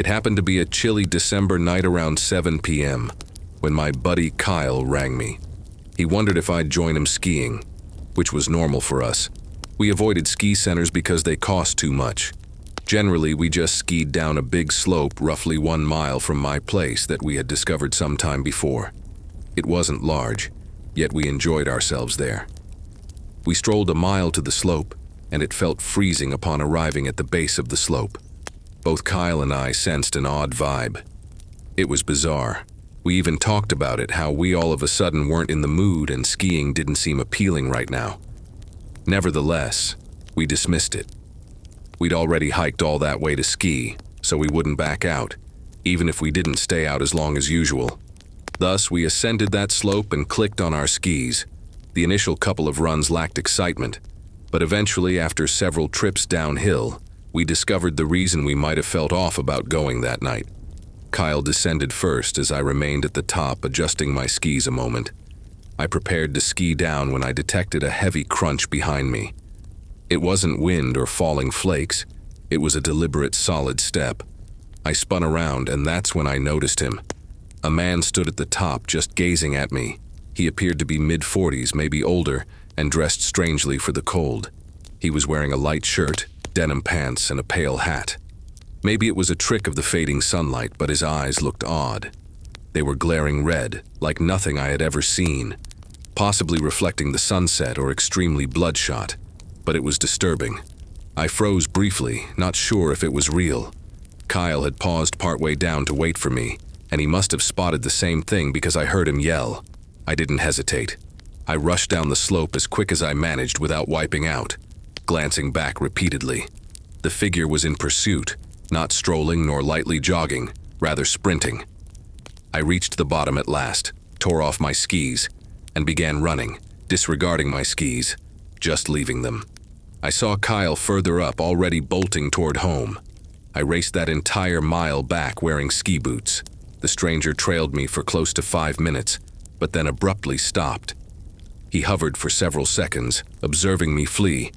It happened to be a chilly December night around 7 p.m. when my buddy Kyle rang me. He wondered if I'd join him skiing, which was normal for us. We avoided ski centers because they cost too much. Generally, we just skied down a big slope roughly 1 mile from my place that we had discovered some time before. It wasn't large, yet we enjoyed ourselves there. We strolled a mile to the slope, and it felt freezing upon arriving at the base of the slope. Both Kyle and I sensed an odd vibe. It was bizarre. We even talked about it, how we all of a sudden weren't in the mood and skiing didn't seem appealing right now. Nevertheless, we dismissed it. We'd already hiked all that way to ski, so we wouldn't back out, even if we didn't stay out as long as usual. Thus, we ascended that slope and clicked on our skis. The initial couple of runs lacked excitement, but eventually, after several trips downhill, we discovered the reason we might have felt off about going that night. Kyle descended first as I remained at the top, adjusting my skis a moment. I prepared to ski down when I detected a heavy crunch behind me. It wasn't wind or falling flakes. It was a deliberate, solid step. I spun around, and that's when I noticed him. A man stood at the top, just gazing at me. He appeared to be mid-40s, maybe older, and dressed strangely for the cold. He was wearing a light shirt, denim pants, and a pale hat. Maybe it was a trick of the fading sunlight, but his eyes looked odd. They were glaring red, like nothing I had ever seen, possibly reflecting the sunset or extremely bloodshot, but it was disturbing. I froze briefly, not sure if it was real. Kyle had paused partway down to wait for me, and he must have spotted the same thing because I heard him yell. I didn't hesitate. I rushed down the slope as quick as I managed without wiping out, glancing back repeatedly. The figure was in pursuit, not strolling nor lightly jogging, rather sprinting. I reached the bottom at last, tore off my skis, and began running, disregarding my skis, just leaving them. I saw Kyle further up, already bolting toward home. I raced that entire mile back wearing ski boots. The stranger trailed me for close to 5 minutes, but then abruptly stopped. He hovered for several seconds, observing me flee,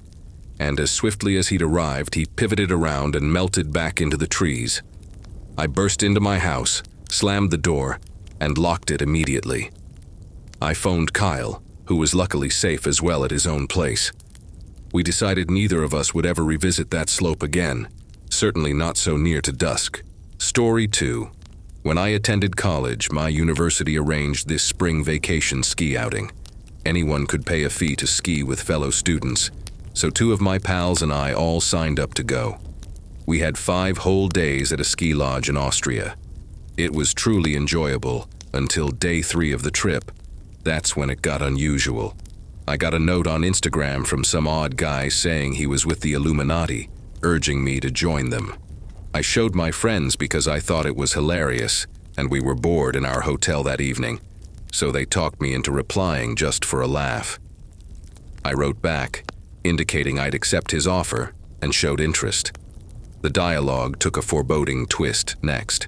and as swiftly as he'd arrived, he pivoted around and melted back into the trees. I burst into my house, slammed the door, and locked it immediately. I phoned Kyle, who was luckily safe as well at his own place. We decided neither of us would ever revisit that slope again, certainly not so near to dusk. Story 2. When I attended college, my university arranged this spring vacation ski outing. Anyone could pay a fee to ski with fellow students, so 2 of my pals and I all signed up to go. We had 5 whole days at a ski lodge in Austria. It was truly enjoyable until day 3 of the trip. That's when it got unusual. I got a note on Instagram from some odd guy saying he was with the Illuminati, urging me to join them. I showed my friends because I thought it was hilarious, and we were bored in our hotel that evening, so they talked me into replying just for a laugh. I wrote back, indicating I'd accept his offer, and showed interest. The dialogue took a foreboding twist next.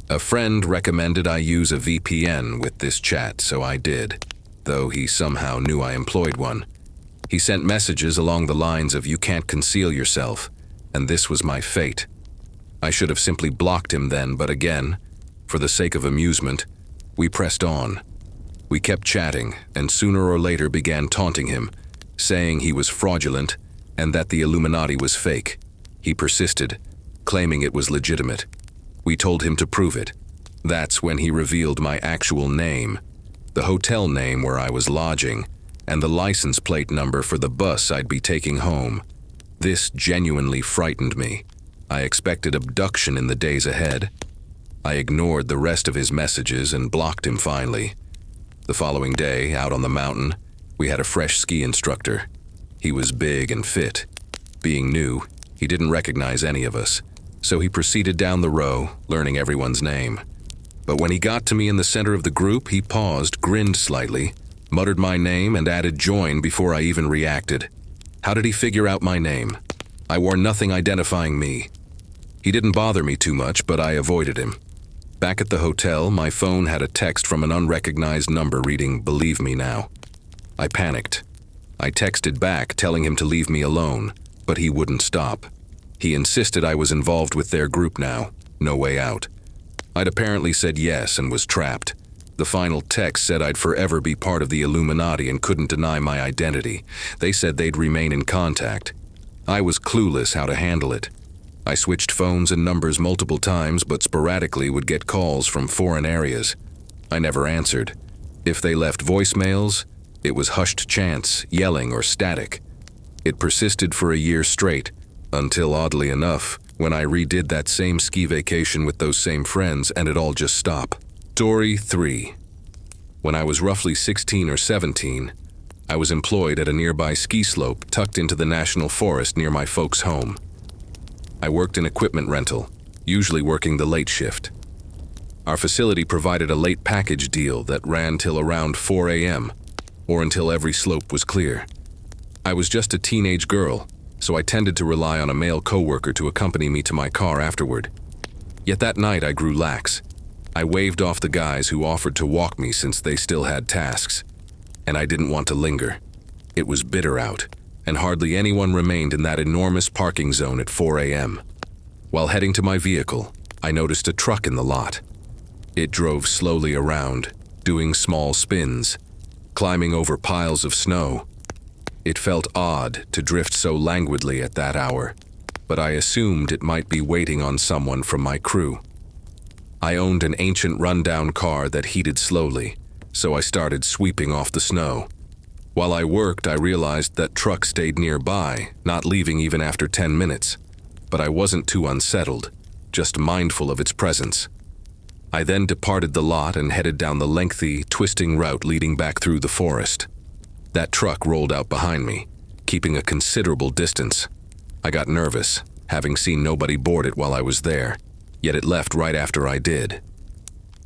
A friend recommended I use a VPN with this chat, so I did, though he somehow knew I employed one. He sent messages along the lines of "you can't conceal yourself," and this was my fate. I should have simply blocked him then, but again, for the sake of amusement, we pressed on. We kept chatting, and sooner or later began taunting him, saying he was fraudulent and that the Illuminati was fake. He persisted, claiming it was legitimate. We told him to prove it. That's when he revealed my actual name, the hotel name where I was lodging, and the license plate number for the bus I'd be taking home. This genuinely frightened me. I expected abduction in the days ahead. I ignored the rest of his messages and blocked him finally. The following day, out on the mountain, we had a fresh ski instructor. He was big and fit. Being new, he didn't recognize any of us, so he proceeded down the row, learning everyone's name. But when he got to me in the center of the group, he paused, grinned slightly, muttered my name, and added "join" before I even reacted. How did he figure out my name? I wore nothing identifying me. He didn't bother me too much, but I avoided him. Back at the hotel, my phone had a text from an unrecognized number reading "Believe me now." I panicked. I texted back telling him to leave me alone, but he wouldn't stop. He insisted I was involved with their group now. no way out. I'd apparently said yes and was trapped. The final text said I'd forever be part of the Illuminati and couldn't deny my identity. They said they'd remain in contact. I was clueless how to handle it. I switched phones and numbers multiple times, but sporadically would get calls from foreign areas. I never answered. If they left voicemails, it was hushed chants, yelling, or static. It persisted for a year straight, until, oddly enough, when I redid that same ski vacation with those same friends and it all just stopped. Story 3. When I was roughly 16 or 17, I was employed at a nearby ski slope tucked into the national forest near my folks' home. I worked in equipment rental, usually working the late shift. Our facility provided a late package deal that ran till around 4 a.m., or until every slope was clear. I was just a teenage girl, so I tended to rely on a male coworker to accompany me to my car afterward. Yet that night I grew lax. I waved off the guys who offered to walk me since they still had tasks, and I didn't want to linger. It was bitter out, and hardly anyone remained in that enormous parking zone at 4 a.m. While heading to my vehicle, I noticed a truck in the lot. It drove slowly around, doing small spins, climbing over piles of snow. It felt odd to drift so languidly at that hour, but I assumed it might be waiting on someone from my crew. I owned an ancient rundown car that heated slowly, so I started sweeping off the snow. While I worked, I realized that truck stayed nearby, not leaving even after 10 minutes. But I wasn't too unsettled, just mindful of its presence. I then departed the lot and headed down the lengthy, twisting route leading back through the forest. That truck rolled out behind me, keeping a considerable distance. I got nervous, having seen nobody board it while I was there, yet it left right after I did.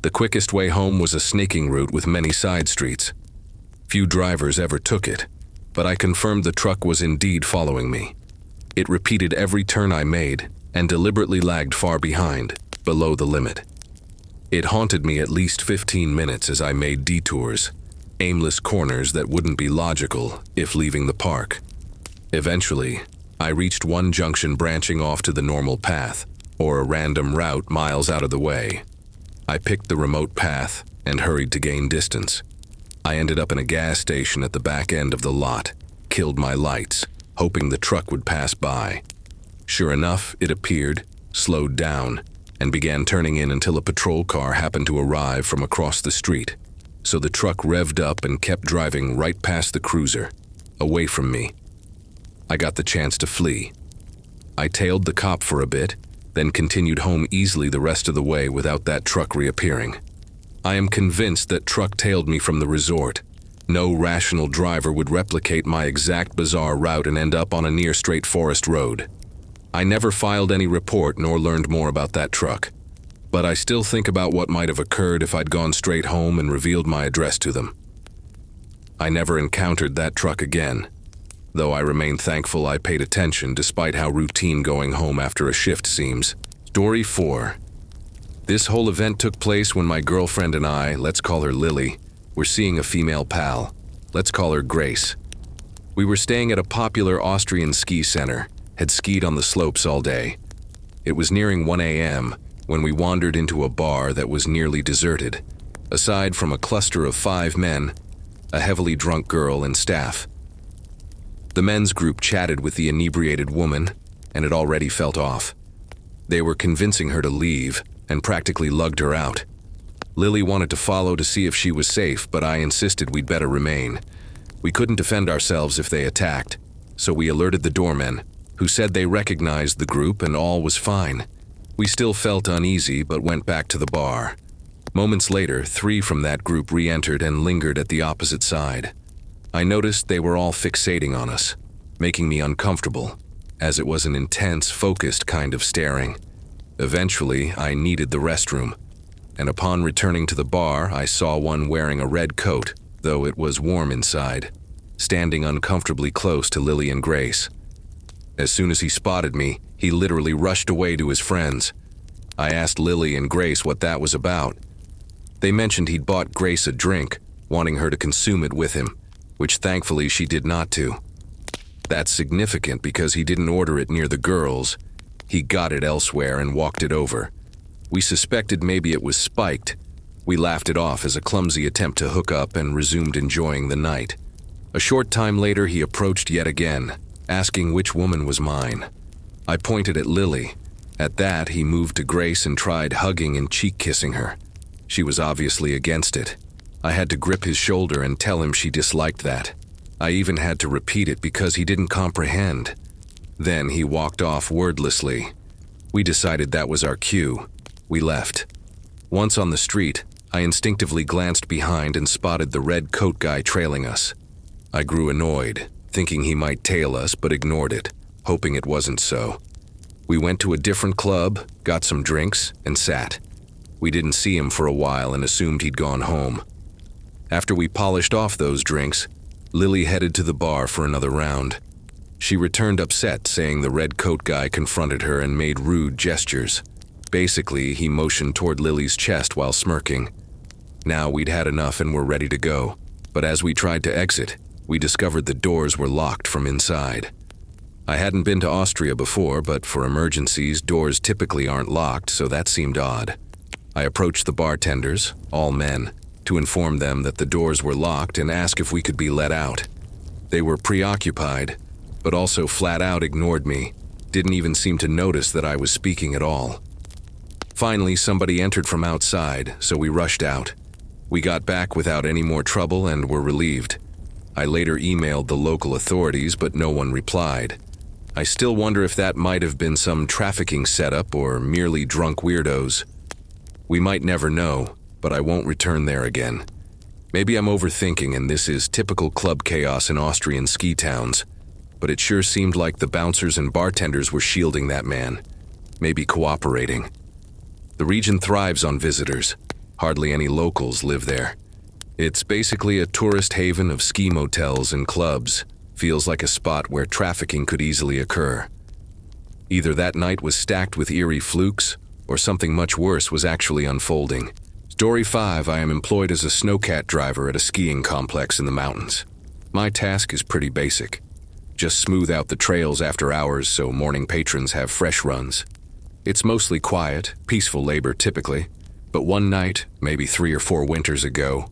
The quickest way home was a snaking route with many side streets. Few drivers ever took it, but I confirmed the truck was indeed following me. It repeated every turn I made and deliberately lagged far behind, below the limit. It haunted me at least 15 minutes as I made detours, aimless corners that wouldn't be logical if leaving the park. Eventually, I reached one junction branching off to the normal path, or a random route miles out of the way. I picked the remote path and hurried to gain distance. I ended up in a gas station at the back end of the lot, killed my lights, hoping the truck would pass by. Sure enough, it appeared, slowed down, and began turning in until a patrol car happened to arrive from across the street. So the truck revved up and kept driving right past the cruiser, away from me. I got the chance to flee. I tailed the cop for a bit, then continued home easily the rest of the way without that truck reappearing. I am convinced that truck tailed me from the resort. No rational driver would replicate my exact bizarre route and end up on a near straight forest road. I never filed any report nor learned more about that truck, but I still think about what might have occurred if I'd gone straight home and revealed my address to them. I never encountered that truck again, though I remain thankful I paid attention despite how routine going home after a shift seems. Story 4. This whole event took place when my girlfriend and I, let's call her Lily, were seeing a female pal. Let's call her Grace. We were staying at a popular Austrian ski center, had skied on the slopes all day. It was nearing 1 a.m. when we wandered into a bar that was nearly deserted, aside from a cluster of 5 men, a heavily drunk girl and staff. The men's group chatted with the inebriated woman, and it already felt off. They were convincing her to leave, and practically lugged her out. Lily wanted to follow to see if she was safe, but I insisted we'd better remain. We couldn't defend ourselves if they attacked, so we alerted the doormen, who said they recognized the group and all was fine. We still felt uneasy, but went back to the bar. Moments later, 3 from that group re-entered and lingered at the opposite side. I noticed they were all fixating on us, making me uncomfortable, as it was an intense, focused kind of staring. Eventually, I needed the restroom, and upon returning to the bar, I saw one wearing a red coat, though it was warm inside, standing uncomfortably close to Lily and Grace. As soon as he spotted me, he literally rushed away to his friends. I asked Lily and Grace what that was about. They mentioned he'd bought Grace a drink, wanting her to consume it with him, which thankfully she did not to. That's significant because he didn't order it near the girls. He got it elsewhere and walked it over. We suspected maybe it was spiked. We laughed it off as a clumsy attempt to hook up and resumed enjoying the night. A short time later, he approached yet again, asking which woman was mine. I pointed at Lily. At that, he moved to Grace and tried hugging and cheek-kissing her. She was obviously against it. I had to grip his shoulder and tell him she disliked that. I even had to repeat it because he didn't comprehend. Then he walked off wordlessly. We decided that was our cue. We left. Once on the street, I instinctively glanced behind and spotted the red coat guy trailing us. I grew annoyed, thinking he might tail us, but ignored it, hoping it wasn't so. We went to a different club, got some drinks, and sat. We didn't see him for a while and assumed he'd gone home. After we polished off those drinks, Lily headed to the bar for another round. She returned upset, saying the red coat guy confronted her and made rude gestures. Basically, he motioned toward Lily's chest while smirking. Now we'd had enough and were ready to go, but as we tried to exit, we discovered the doors were locked from inside. I hadn't been to Austria before, but for emergencies, doors typically aren't locked, so that seemed odd. I approached the bartenders, all men, to inform them that the doors were locked and ask if we could be let out. They were preoccupied, but also flat out ignored me, didn't even seem to notice that I was speaking at all. Finally, somebody entered from outside, so we rushed out. We got back without any more trouble and were relieved. I later emailed the local authorities, but no one replied. I still wonder if that might have been some trafficking setup or merely drunk weirdos. We might never know, but I won't return there again. Maybe I'm overthinking and this is typical club chaos in Austrian ski towns, but it sure seemed like the bouncers and bartenders were shielding that man, maybe cooperating. The region thrives on visitors. Hardly any locals live there. It's basically a tourist haven of ski motels and clubs. Feels like a spot where trafficking could easily occur. Either that night was stacked with eerie flukes, or something much worse was actually unfolding. Story 5, I am employed as a snowcat driver at a skiing complex in the mountains. My task is pretty basic. Just smooth out the trails after hours so morning patrons have fresh runs. It's mostly quiet, peaceful labor typically, but one night, maybe 3 or 4 winters ago,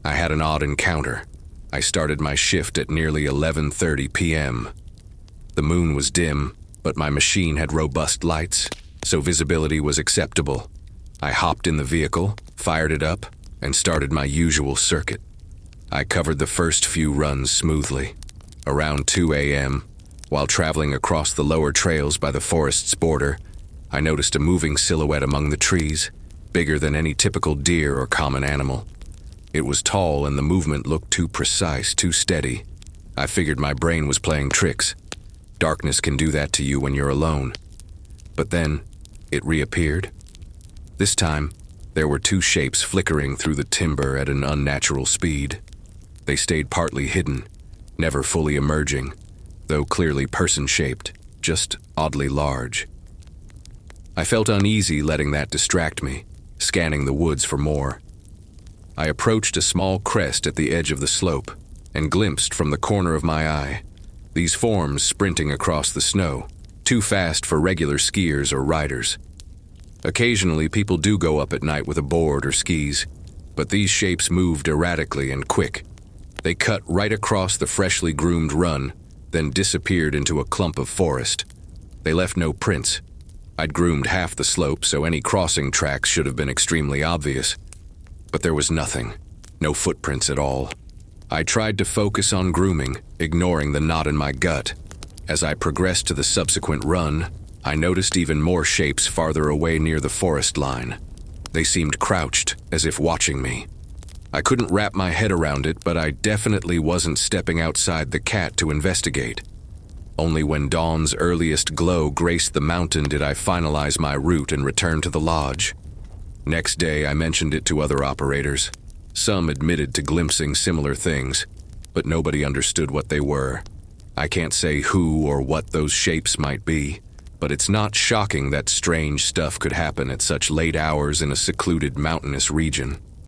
I had an odd encounter. I started my shift at nearly 11:30 p.m. The moon was dim, but my machine had robust lights, so visibility was acceptable. I hopped in the vehicle, fired it up, and started my usual circuit. I covered the first few runs smoothly. Around 2 a.m., while traveling across the lower trails by the forest's border, I noticed a moving silhouette among the trees, bigger than any typical deer or common animal. It was tall and the movement looked too precise, too steady. I figured my brain was playing tricks. Darkness can do that to you when you're alone. But then, it reappeared. This time, there were 2 shapes flickering through the timber at an unnatural speed. They stayed partly hidden, never fully emerging, though clearly person-shaped, just oddly large. I felt uneasy letting that distract me, scanning the woods for more. I approached a small crest at the edge of the slope and glimpsed from the corner of my eye these forms sprinting across the snow, too fast for regular skiers or riders. Occasionally, people do go up at night with a board or skis, but these shapes moved erratically and quick. They cut right across the freshly groomed run, then disappeared into a clump of forest. They left no prints. I'd groomed half the slope, so any crossing tracks should have been extremely obvious. But there was nothing, no footprints at all. I tried to focus on grooming, ignoring the knot in my gut. As I progressed to the subsequent run, I noticed even more shapes farther away near the forest line. They seemed crouched, as if watching me. I couldn't wrap my head around it, but I definitely wasn't stepping outside the cat to investigate. Only when dawn's earliest glow graced the mountain did I finalize my route and return to the lodge. Next day, I mentioned it to other operators. Some admitted to glimpsing similar things, but nobody understood what they were. I can't say who or what those shapes might be, but it's not shocking that strange stuff could happen at such late hours in a secluded mountainous region.